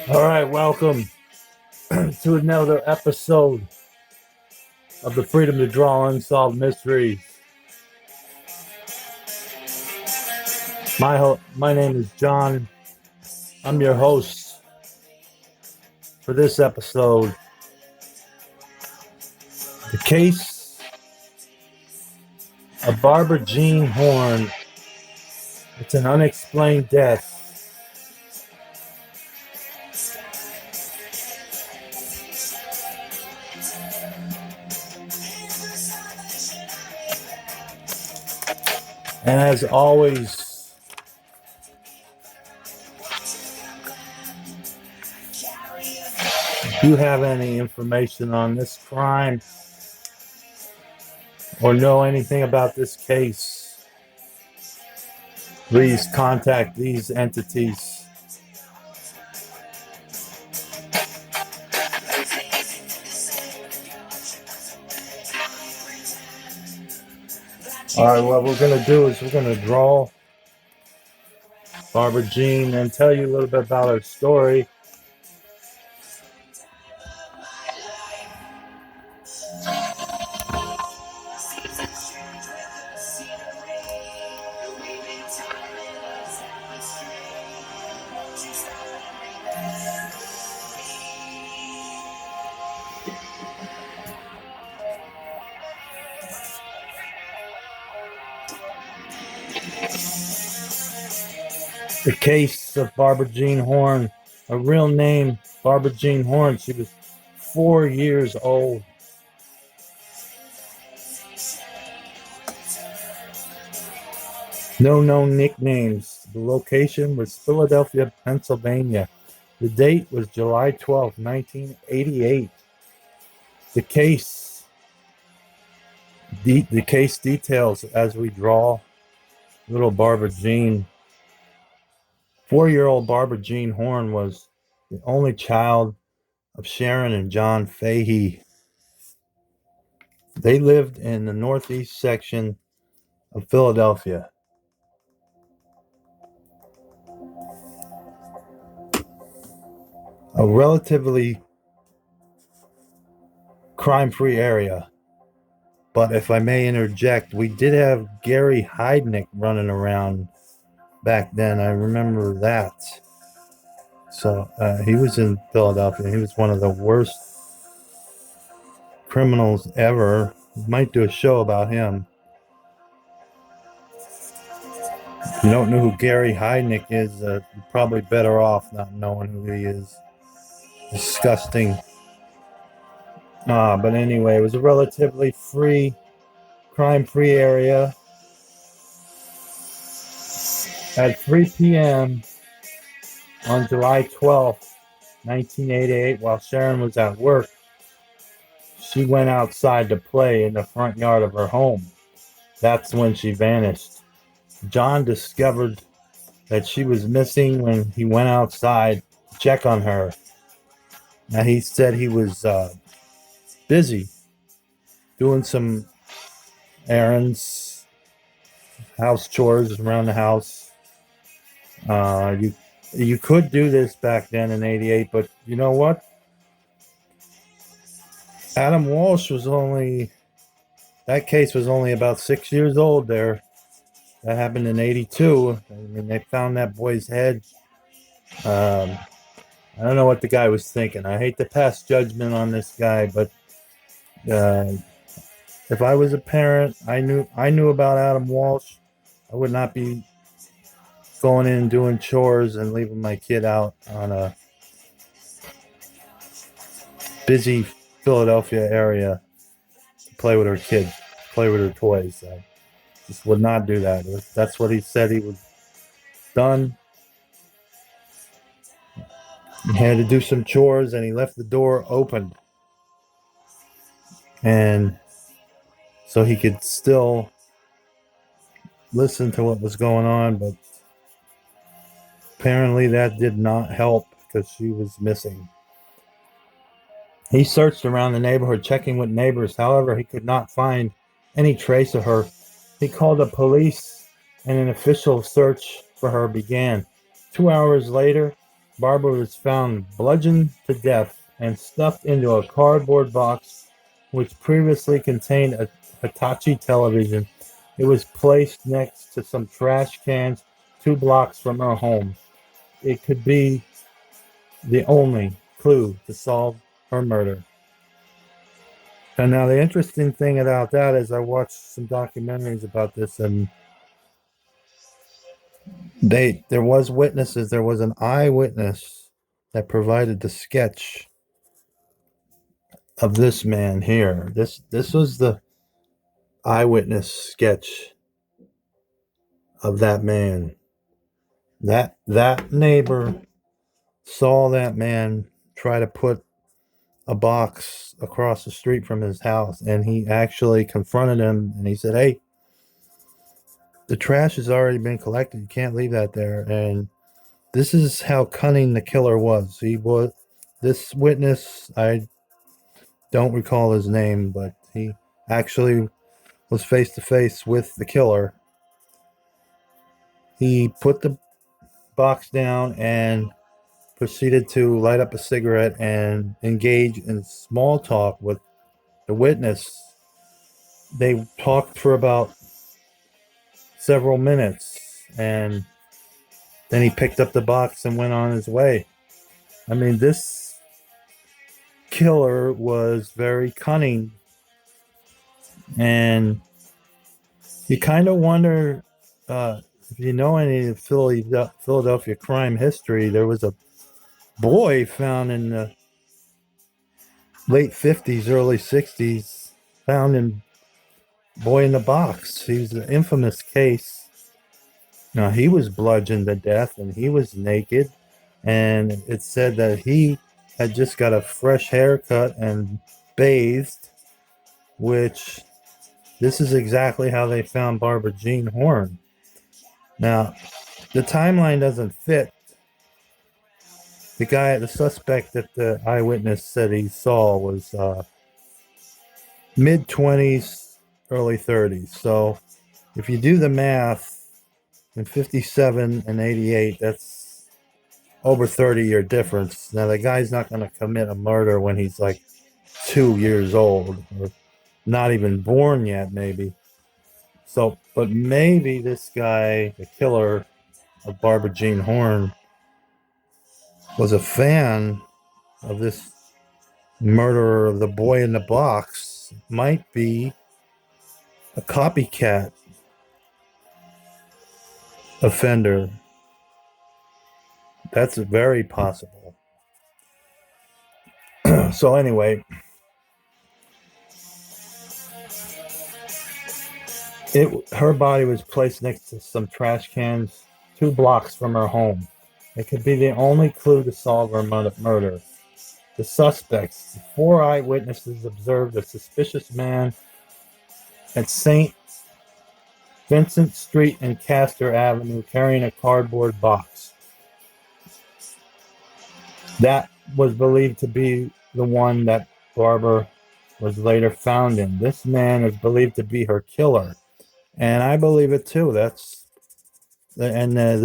All right, welcome to another episode of the Freedom to Draw Unsolved Mysteries. My name is John. I'm your host for this episode. The case of Barbara Jean Horn. It's an unexplained death. And as always, if you have any information on this crime or know anything about this case, please contact these entities. All right, what we're going to do is we're going to draw Barbara Jean and tell you a little bit about her story. The case of Barbara Jean Horn, her real name, Barbara Jean Horn. She was 4 years old. No known nicknames. The location was Philadelphia, Pennsylvania. The date was July 12, 1988. The case details as we draw little Barbara Jean. 4-year-old Barbara Jean Horn was the only child of Sharon and John Fahy. They lived in the northeast section of Philadelphia. A relatively crime-free area. But if I may interject, we did have Gary Heidnick running around back then. I remember that. So he was in Philadelphia. He was one of the worst criminals ever. We might do a show about him. If you don't know who Gary Heidnick is, you're probably better off not knowing who he is. Disgusting. But anyway, it was a relatively crime-free area. At 3 p.m. on July 12th, 1988, while Sharon was at work, she went outside to play in the front yard of her home. That's when she vanished. John discovered that she was missing when he went outside to check on her. Now, he said he was busy doing some errands, house chores around the house. You could do this back then in 88, but you know what? Adam Walsh that case was only about 6 years old there. That happened in 82. I mean, they found that boy's head. I don't know what the guy was thinking. I hate to pass judgment on this guy, but if I was a parent, I knew about Adam Walsh, I would not be going in and doing chores and leaving my kid out on a busy Philadelphia area to play with her kids, play with her toys. I just would not do that. That's what he said he was done. He had to do some chores and he left the door open. And so he could still listen to what was going on, but apparently that did not help because she was missing. He searched around the neighborhood, checking with neighbors. However, he could not find any trace of her. He called the police, and an official search for her began. 2 hours later, Barbara was found bludgeoned to death and stuffed into a cardboard box which previously contained a Hitachi television. It was placed next to some trash cans 2 blocks from her home. It could be the only clue to solve her murder. And now the interesting thing about that is I watched some documentaries about this, and there was witnesses. There was an eyewitness that provided the sketch of this man here. This was the eyewitness sketch of that man. That neighbor saw that man try to put a box across the street from his house, and he actually confronted him, and he said, "Hey, the trash has already been collected. You can't leave that there." And this is how cunning the killer was. He was this witness. I don't recall his name, but he actually was face to face with the killer. He put the box down and proceeded to light up a cigarette and engage in small talk with the witness. They talked for about several minutes, and then he picked up the box and went on his way. I mean, this killer was very cunning, and you kind of wonder if you know any of Philadelphia crime history. There was a boy found in the late 50s, early 60s, found in Boy in the Box. He was an infamous case. Now, he was bludgeoned to death and he was naked, and it said that he had just got a fresh haircut and bathed, which this is exactly how they found Barbara Jean Horn. Now, the timeline doesn't fit. The suspect that the eyewitness said he saw was mid 20s, early 30s. So if you do the math, in 57 and 88, that's over 30-year difference. Now, the guy's not going to commit a murder when he's like 2 years old or not even born yet, maybe. So, but maybe this guy, the killer of Barbara Jean Horn, was a fan of this murderer of the boy in the box. Might be a copycat offender. That's very possible. So anyway, her body was placed next to some trash cans 2 blocks from her home. It could be the only clue to solve her murder. The suspects, 4 eyewitnesses, observed a suspicious man at St. Vincent Street and Castor Avenue carrying a cardboard box. That was believed to be the one that Barbara was later found in. This man is believed to be her killer, and I believe it too. The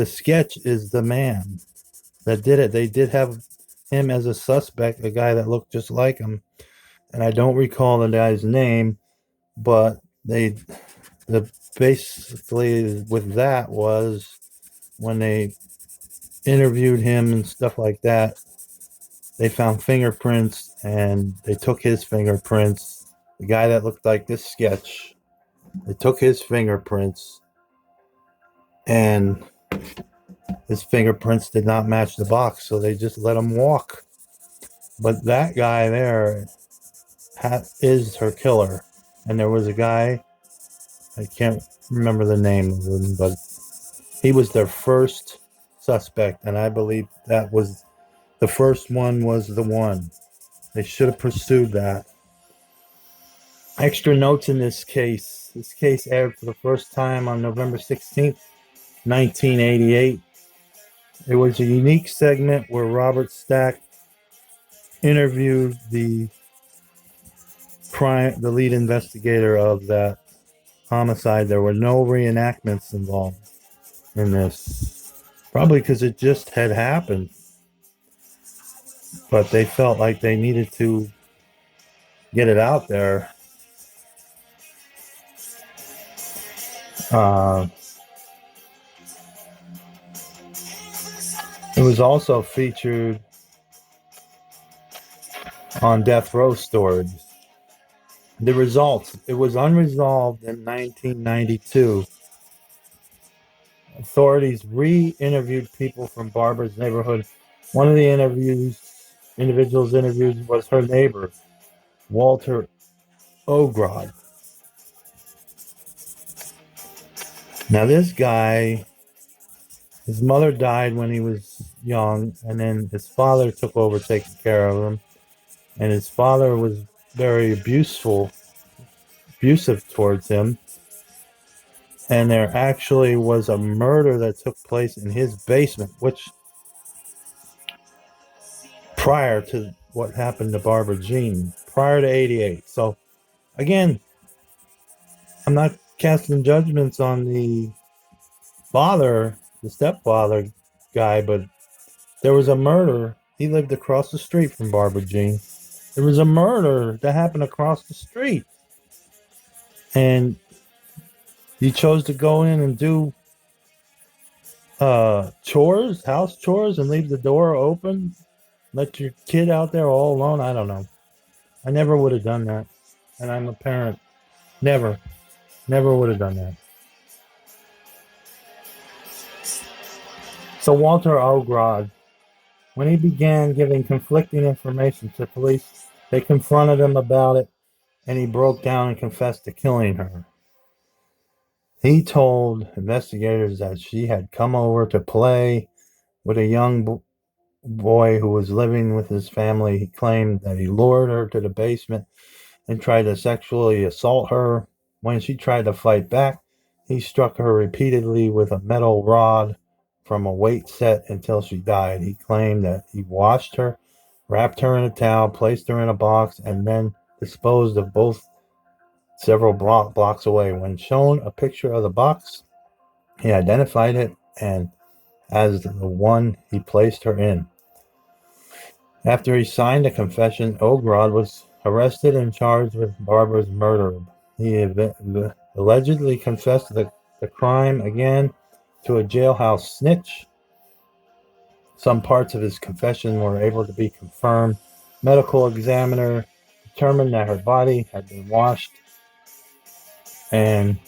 sketch is the man that did it. They did have him as a suspect, a guy that looked just like him, and I don't recall the guy's name, but basically with that was when they interviewed him and stuff like that, they found fingerprints and they took his fingerprints. The guy that looked like this sketch, they took his fingerprints, and his fingerprints did not match the box, so they just let him walk. But that guy there is her killer. And there was a guy, I can't remember the name of him, but he was their first suspect, and I believe that was the first one was the one. They should have pursued that. Extra notes in this case. This case aired for the first time on November 16th, 1988. It was a unique segment where Robert Stack interviewed the lead investigator of that homicide. There were no reenactments involved in this, probably because it just had happened. but they felt like they needed to get it out there. Uh, it was also featured on Death Row Stories. The results, it was unresolved in 1992. Authorities re-interviewed people from Barbara's neighborhood. One of the individuals interviewed was her neighbor, Walter Ogrod. Now this guy, his mother died when he was young, and then his father took over taking care of him. And his father was very abusive towards him. And there actually was a murder that took place in his basement, which prior to what happened to Barbara Jean, prior to 88. So again, I'm not casting judgments on the father, the stepfather guy, but there was a murder. He lived across the street from Barbara Jean. There was a murder that happened across the street. And he chose to go in and do chores, house chores, and leave the door open. Let your kid out there all alone. I don't know. I never would have done that. And I'm a parent. Never would have done that. So Walter Ogrod, when he began giving conflicting information to police, they confronted him about it, and he broke down and confessed to killing her. He told investigators that she had come over to play with a young boy who was living with his family. He claimed that he lured her to the basement and tried to sexually assault her. When she tried to fight back, he struck her repeatedly with a metal rod from a weight set until she died. He claimed that he washed her, wrapped her in a towel, placed her in a box, and then disposed of both several blocks away. When shown a picture of the box, he identified it and as the one he placed her in. After he signed a confession, Ogrod was arrested and charged with Barbara's murder. He allegedly confessed the crime again to a jailhouse snitch. Some parts of his confession were able to be confirmed. Medical examiner determined that her body had been washed and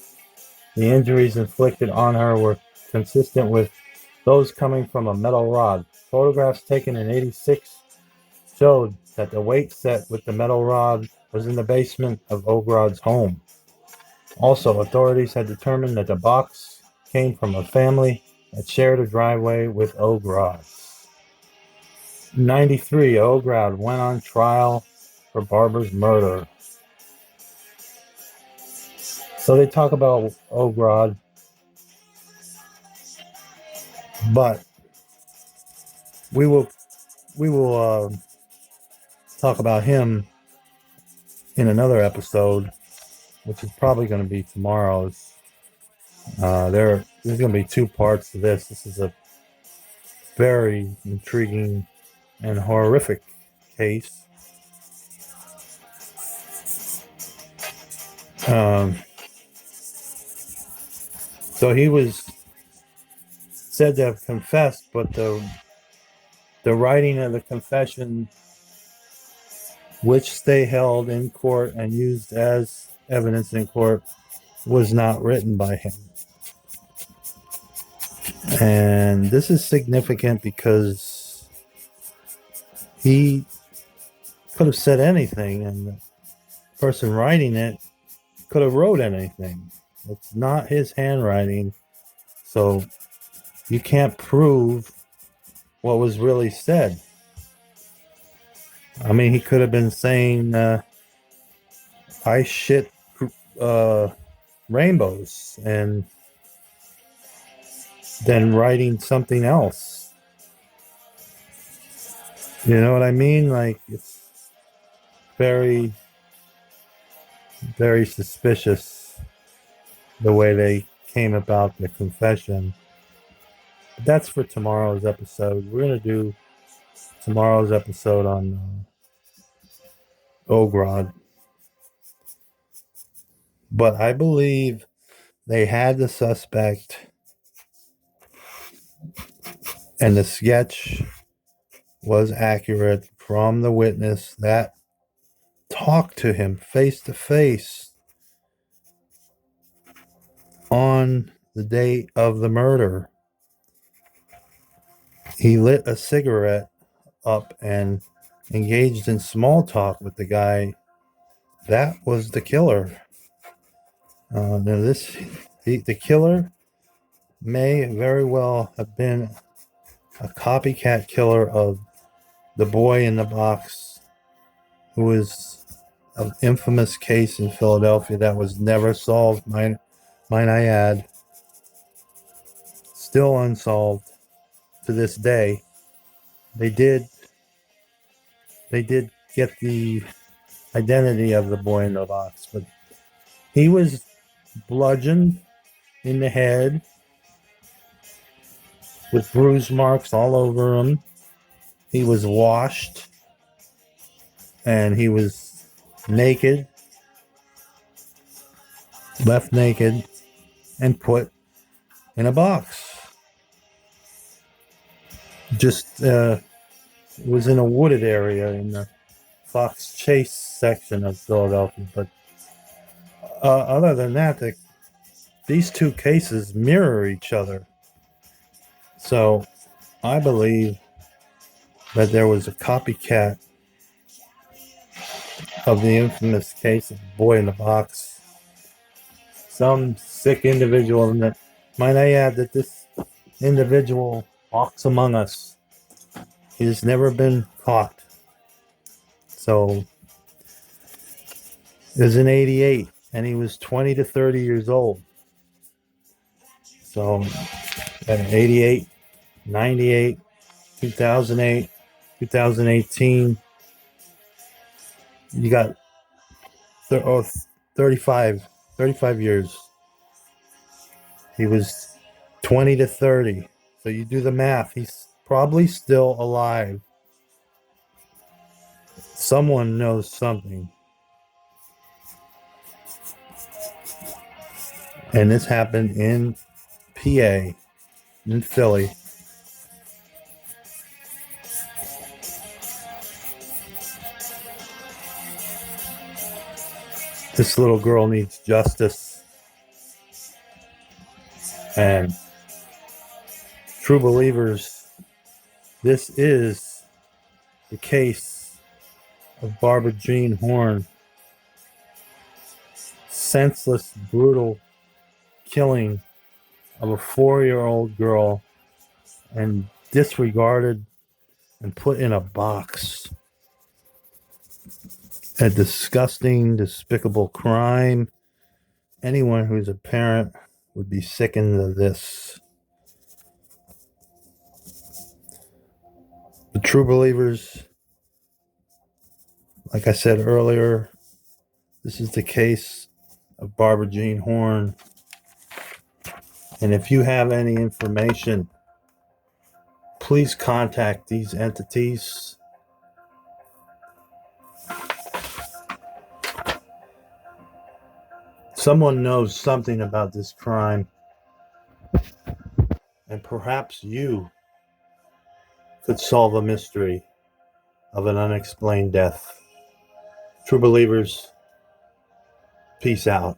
the injuries inflicted on her were consistent with those coming from a metal rod. Photographs taken in '86 showed that the weight set with the metal rod was in the basement of Ogrod's home. Also, authorities had determined that the box came from a family that shared a driveway with Ogrod's. In '93, Ogrod went on trial for Barbara's murder. So they talk about Ogrod, but we will talk about him in another episode, which is probably going to be tomorrow's. There's going to be two parts to this. This is a very intriguing and horrific case. So he was said to have confessed, but the writing of the confession, which they held in court and used as evidence in court, was not written by him. And this is significant because he could have said anything, and the person writing it could have wrote anything. It's not his handwriting, so you can't prove what was really said. I mean, he could have been saying, I shit rainbows, and then writing something else. You know what I mean? Like, it's very, very suspicious the way they came about the confession. But that's for tomorrow's episode. We're going to do tomorrow's episode on Ogrod. But I believe they had the suspect, and the sketch was accurate from the witness that talked to him face to face on the day of the murder. He lit a cigarette up and engaged in small talk with the guy. That was the killer. Now the killer may very well have been a copycat killer of the boy in the box, who was an infamous case in Philadelphia that was never solved. Mine I add, still unsolved to this day. They did get the identity of the boy in the box, but he was bludgeoned in the head with bruise marks all over him. He was washed, and he was naked, left naked, and put in a box. Just it was in a wooded area in the Fox Chase section of Philadelphia. But other than that, these two cases mirror each other. So I believe that there was a copycat of the infamous case of the boy in the box. Some sick individual, and that might I add that this individual walks among us. He has never been caught. So it was in 88, and he was 20 to 30 years old. So at 88, 98, 2008, 2018, you got 35 years. He was 20 to 30. So you do the math. He's probably still alive. Someone knows something. And this happened in PA, in Philly. This little girl needs justice. And true believers, this is the case of Barbara Jean Horn. Senseless, brutal killing of a 4-year-old girl, and disregarded and put in a box. A disgusting, despicable crime. Anyone who's a parent would be sickened of this. The true believers, like I said earlier, this is the case of Barbara Jean Horn. And if you have any information, please contact these entities. Someone knows something about this crime, and perhaps you could solve a mystery of an unexplained death. True believers, peace out.